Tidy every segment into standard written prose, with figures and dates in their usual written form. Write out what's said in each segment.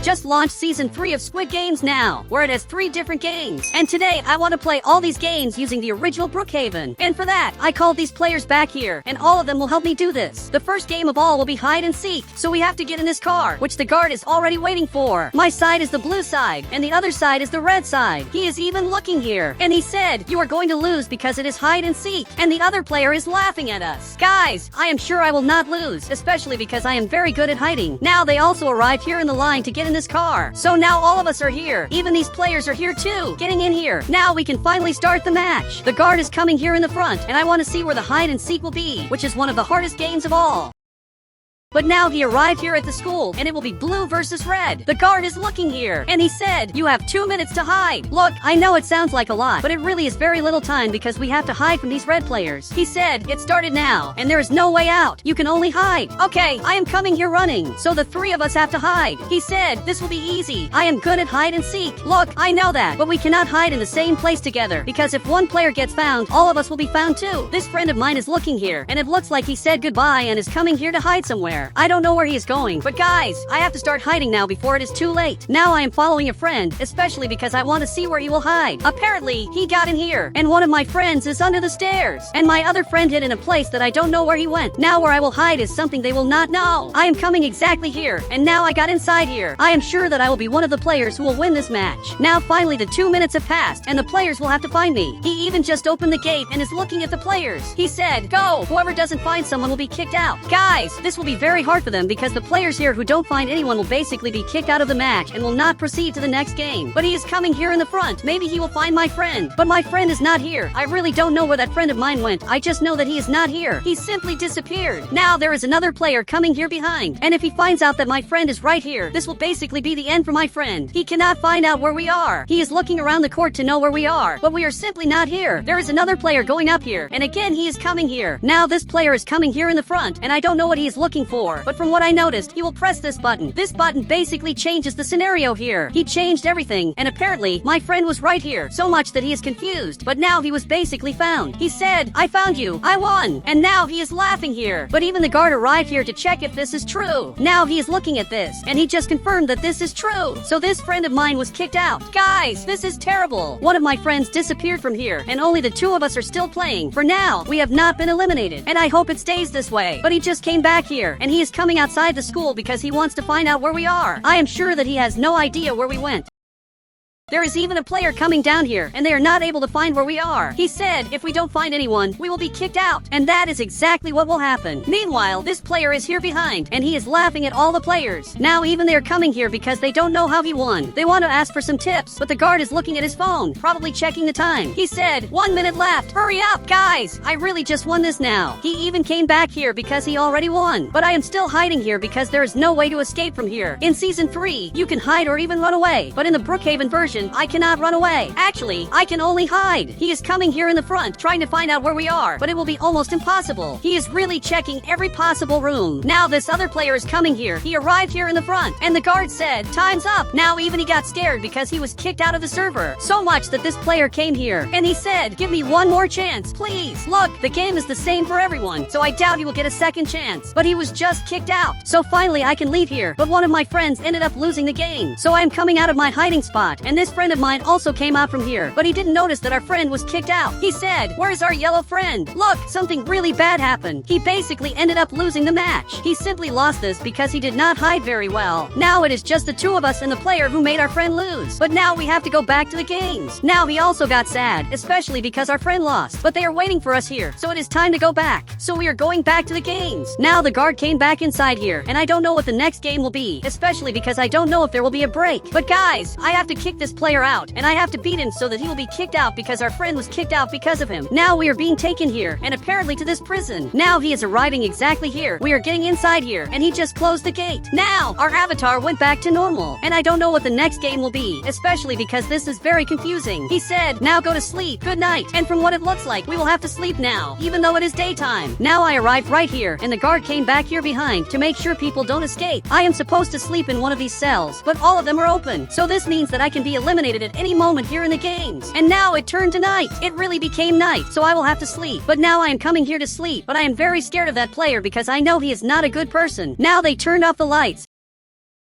just launched Season 3 of Squid Games now, where it has 3 different games. And today, I want to play all these games using the original Brookhaven. And for that, I called these players back here, and all of them will help me do this. The first game of all will be hide and seek, so we have to get in this car, which the guard is already waiting for. My side is the blue side, and the other side is the red side. He is even looking here, and he said, "You are going to lose because it is hide and seek," and the other player is laughing at us. Guys, I am sure I will not lose, especially because I am very good at hiding. Now they also arrived here in the line to get in this car. So now all of us are here. Even these players are here too, getting in here. Now we can finally start the match. The guard is coming here in the front, and I want to see where the hide and seek will be, which is one of the hardest games of all. But now he arrived here at the school, and it will be blue versus red. The guard is looking here, and he said, "You have 2 minutes to hide." Look, I know it sounds like a lot, but it really is very little time because we have to hide from these red players. He said, "Get started now, and there is no way out. You can only hide." Okay, I am coming here running, so the 3 of us have to hide. He said, "This will be easy. I am good at hide and seek." Look, I know that, but we cannot hide in the same place together, because if one player gets found, all of us will be found too. This friend of mine is looking here, and it looks like he said goodbye and is coming here to hide somewhere. I don't know where he is going, but guys, I have to start hiding now before it is too late. Now I am following a friend, especially because I want to see where he will hide. Apparently, he got in here, and one of my friends is under the stairs, and my other friend hid in a place that I don't know where he went. Now where I will hide is something they will not know. I am coming exactly here, and now I got inside here. I am sure that I will be one of the players who will win this match. Now finally the 2 minutes have passed, and the players will have to find me. He even just opened the gate and is looking at the players. He said, "Go! Whoever doesn't find someone will be kicked out." Guys, this will be very hard for them because the players here who don't find anyone will basically be kicked out of the match and will not proceed to the next game. But he is coming here in the front. Maybe he will find my friend. But my friend is not here. I really don't know where that friend of mine went. I just know that he is not here. He simply disappeared. Now there is another player coming here behind. And if he finds out that my friend is right here, this will basically be the end for my friend. He cannot find out where we are. He is looking around the court to know where we are. But we are simply not here. There is another player going up here. And again, he is coming here. Now this player is coming here in the front. And I don't know what he is looking for. But from what I noticed, he will press this button. This button basically changes the scenario here. He changed everything, and apparently, my friend was right here, so much that he is confused. But now he was basically found. He said, "I found you. I won." And now he is laughing here. But even the guard arrived here to check if this is true. Now he is looking at this, and he just confirmed that this is true. So this friend of mine was kicked out. Guys, this is terrible. One of my friends disappeared from here, and only the 2 of us are still playing. For now, we have not been eliminated, and I hope it stays this way. But he just came back here, and he is coming outside the school because he wants to find out where we are. I am sure that he has no idea where we went. There is even a player coming down here, and they are not able to find where we are. He said, "If we don't find anyone, we will be kicked out." And that is exactly what will happen. Meanwhile, this player is here behind, and he is laughing at all the players. Now even they are coming here because they don't know how he won. They want to ask for some tips, but the guard is looking at his phone, probably checking the time. He said, "1 minute left. Hurry up, guys. I really just won this now." He even came back here because he already won. But I am still hiding here because there is no way to escape from here. In Season 3, you can hide or even run away. But in the Brookhaven version, I cannot run away. Actually, I can only hide. He is coming here in the front, trying to find out where we are, but it will be almost impossible. He is really checking every possible room. Now this other player is coming here. He arrived here in the front, and the guard said, "Time's up." Now even he got scared because he was kicked out of the server. So much that this player came here, and he said, "Give me one more chance, please." Look, the game is the same for everyone, so I doubt he will get a second chance. But he was just kicked out. So finally I can leave here, but one of my friends ended up losing the game. So I am coming out of my hiding spot, and this friend of mine also came out from here, but he didn't notice that our friend was kicked out. He said, "Where's our yellow friend?" Look, something really bad happened. He basically ended up losing the match. He simply lost this because he did not hide very well. Now it is just the 2 of us and the player who made our friend lose. But now we have to go back to the games. Now he also got sad, especially because our friend lost. But they are waiting for us here, so it is time to go back. So we are going back to the games. Now the guard came back inside here, and I don't know what the next game will be, especially because I don't know if there will be a break. But guys, I have to kick this player out, and I have to beat him so that he will be kicked out because our friend was kicked out because of him. Now we are being taken here, and apparently to this prison. Now he is arriving exactly here. We are getting inside here, and he just closed the gate. Now, our avatar went back to normal, and I don't know what the next game will be, especially because this is very confusing. He said, "Now go to sleep. Good night." And from what it looks like, we will have to sleep now, even though it is daytime. Now I arrived right here, and the guard came back here behind to make sure people don't escape. I am supposed to sleep in one of these cells, but all of them are open. So this means that I can be eliminated at any moment here in the games. And now it turned to night. It really became night, so I will have to sleep. But now I am coming here to sleep, but I am very scared of that player because I know he is not a good person. Now they turned off the lights.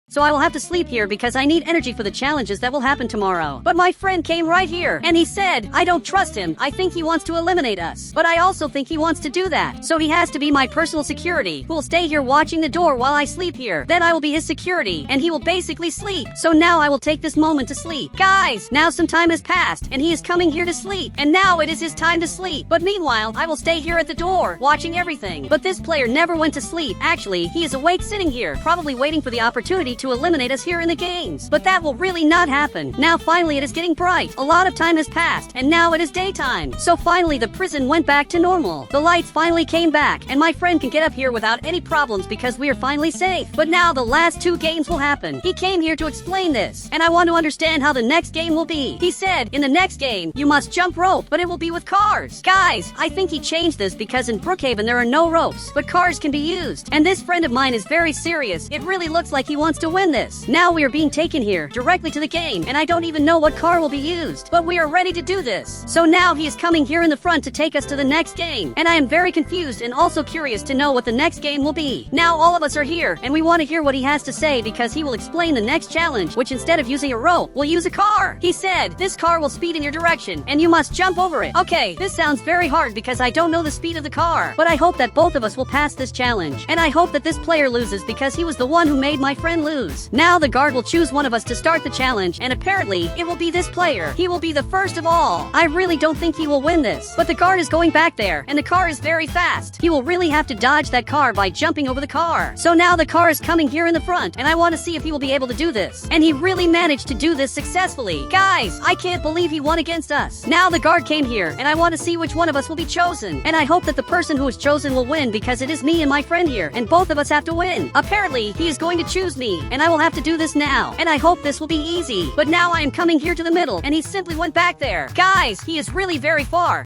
So I will have to sleep here because I need energy for the challenges that will happen tomorrow. But my friend came right here, and he said, I don't trust him. I think he wants to eliminate us. But I also think he wants to do that. So he has to be my personal security, who will stay here watching the door while I sleep here. Then I will be his security, and he will basically sleep. So now I will take this moment to sleep. Guys, now some time has passed, and he is coming here to sleep. And now it is his time to sleep. But meanwhile, I will stay here at the door, watching everything. But this player never went to sleep. Actually, he is awake sitting here, probably waiting for the opportunity to eliminate us here in the games. But that will really not happen. Now finally it is getting bright. A lot of time has passed, and now it is daytime. So finally the prison went back to normal. The lights finally came back, and my friend can get up here without any problems because we are finally safe. But now the last 2 games will happen. He came here to explain this, and I want to understand how the next game will be. He said, in the next game, you must jump rope, but it will be with cars. Guys, I think he changed this because in Brookhaven there are no ropes, but cars can be used. And this friend of mine is very serious. It really looks like he wants to win this. Now we are being taken here, directly to the game, and I don't even know what car will be used. But we are ready to do this. So now he is coming here in the front to take us to the next game. And I am very confused and also curious to know what the next game will be. Now all of us are here, and we want to hear what he has to say because he will explain the next challenge, which instead of using a rope, will use a car. He said, this car will speed in your direction, and you must jump over it. Okay, this sounds very hard because I don't know the speed of the car. But I hope that both of us will pass this challenge. And I hope that this player loses because he was the one who made my friend lose. Now the guard will choose one of us to start the challenge, and apparently, it will be this player. He will be the first of all. I really don't think he will win this. But the guard is going back there, and the car is very fast. He will really have to dodge that car by jumping over the car. So now the car is coming here in the front, and I want to see if he will be able to do this. And he really managed to do this successfully. Guys, I can't believe he won against us. Now the guard came here, and I want to see which one of us will be chosen. And I hope that the person who is chosen will win because it is me and my friend here, and both of us have to win. Apparently, he is going to choose me, and I will have to do this now. And I hope this will be easy. But now I am coming here to the middle, and he simply went back there. Guys, he is really very far.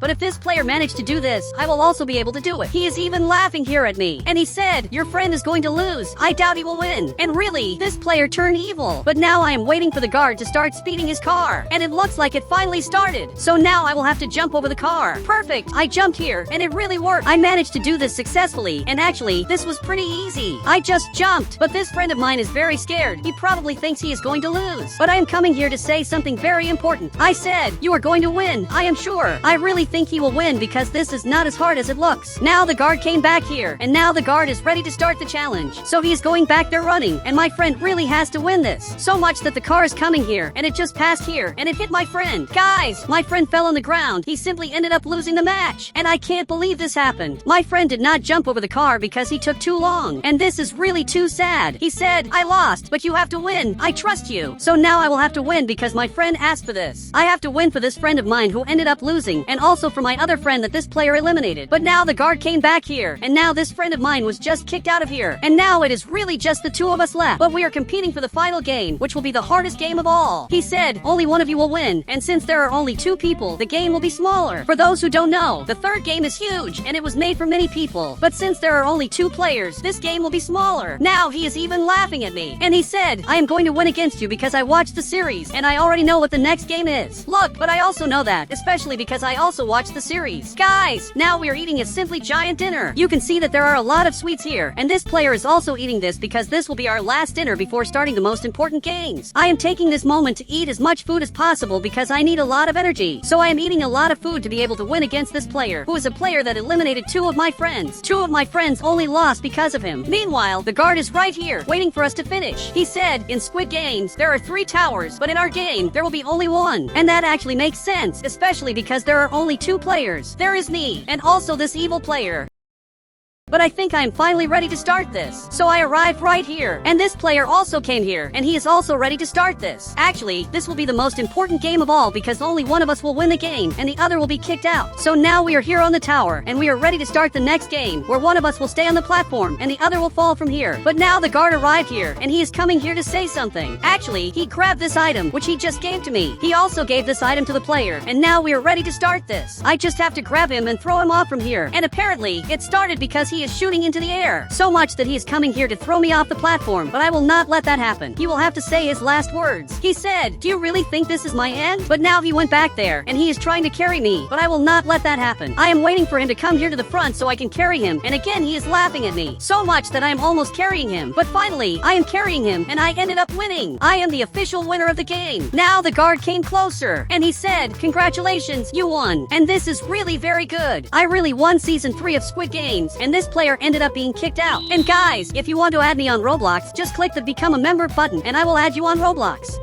But if this player managed to do this, I will also be able to do it. He is even laughing here at me. And he said, your friend is going to lose. I doubt he will win. And really, this player turned evil. But now I am waiting for the guard to start speeding his car. And it looks like it finally started. So now I will have to jump over the car. Perfect. I jumped here, and it really worked. I managed to do this successfully. And actually, this was pretty easy. I just jumped. But this friend of mine is very scared. He probably thinks he is going to lose. But I am coming here to say something very important. I said, you are going to win. I am sure. I really think he will win because this is not as hard as it looks. Now the guard came back here, and now the guard is ready to start the challenge. So he is going back there running, and my friend really has to win this. So much that the car is coming here, and it just passed here, and it hit my friend. Guys, my friend fell on the ground. He simply ended up losing the match. And I can't believe this happened. My friend did not jump over the car because he took too long. And this is really too sad. He said, I lost, but you have to win. I trust you. So now I will have to win because my friend asked for this. I have to win for this friend of mine who ended up losing, and also for my other friend that this player eliminated. But now the guard came back here, and now this friend of mine was just kicked out of here. And now it is really just the 2 of us left. But we are competing for the final game, which will be the hardest game of all. He said, only one of you will win, and since there are only 2 people, the game will be smaller. For those who don't know, the 3rd game is huge, and it was made for many people. But since there are only 2 players, this game will be smaller. Now he is even laughing at me. And he said, I am going to win against you because I watched the series, and I already know what the next game is. Look, but I also know that, especially because I also watched the series. Guys, now we are eating a simply giant dinner. You can see that there are a lot of sweets here, and this player is also eating this because this will be our last dinner before starting the most important games. I am taking this moment to eat as much food as possible because I need a lot of energy. So I am eating a lot of food to be able to win against this player, who is a player that eliminated 2 of my friends. 2 of my friends only lost because of him. Meanwhile, the guard is right here, waiting for us to finish. He said, in SQUID games, there are 3 towers, but in our game, there will be only 1. And that actually makes sense, especially because there are only 2 players. There is me, and also this evil player. But I think I am finally ready to start this. So I arrived right here, and this player also came here, and he is also ready to start this. Actually, this will be the most important game of all because only one of us will win the game, and the other will be kicked out. So now we are here on the tower, and we are ready to start the next game, where one of us will stay on the platform, and the other will fall from here. But now the guard arrived here, and he is coming here to say something. Actually, he grabbed this item, which he just gave to me. He also gave this item to the player, and now we are ready to start this. I just have to grab him and throw him off from here. And apparently, it started because he he is shooting into the air. So much that he is coming here to throw me off the platform, but I will not let that happen. He will have to say his last words. He said, "Do you really think this is my end?" But now he went back there, and he is trying to carry me, but I will not let that happen. I am waiting for him to come here to the front so I can carry him, and again he is laughing at me. So much that I am almost carrying him, but finally, I am carrying him, and I ended up winning. I am the official winner of the game. Now the guard came closer, and he said, "Congratulations, you won. And this is really very good. I really won season 3 of Squid Games, and this player ended up being kicked out. And guys, if you want to add me on Roblox, just click the become a member button, and I will add you on Roblox."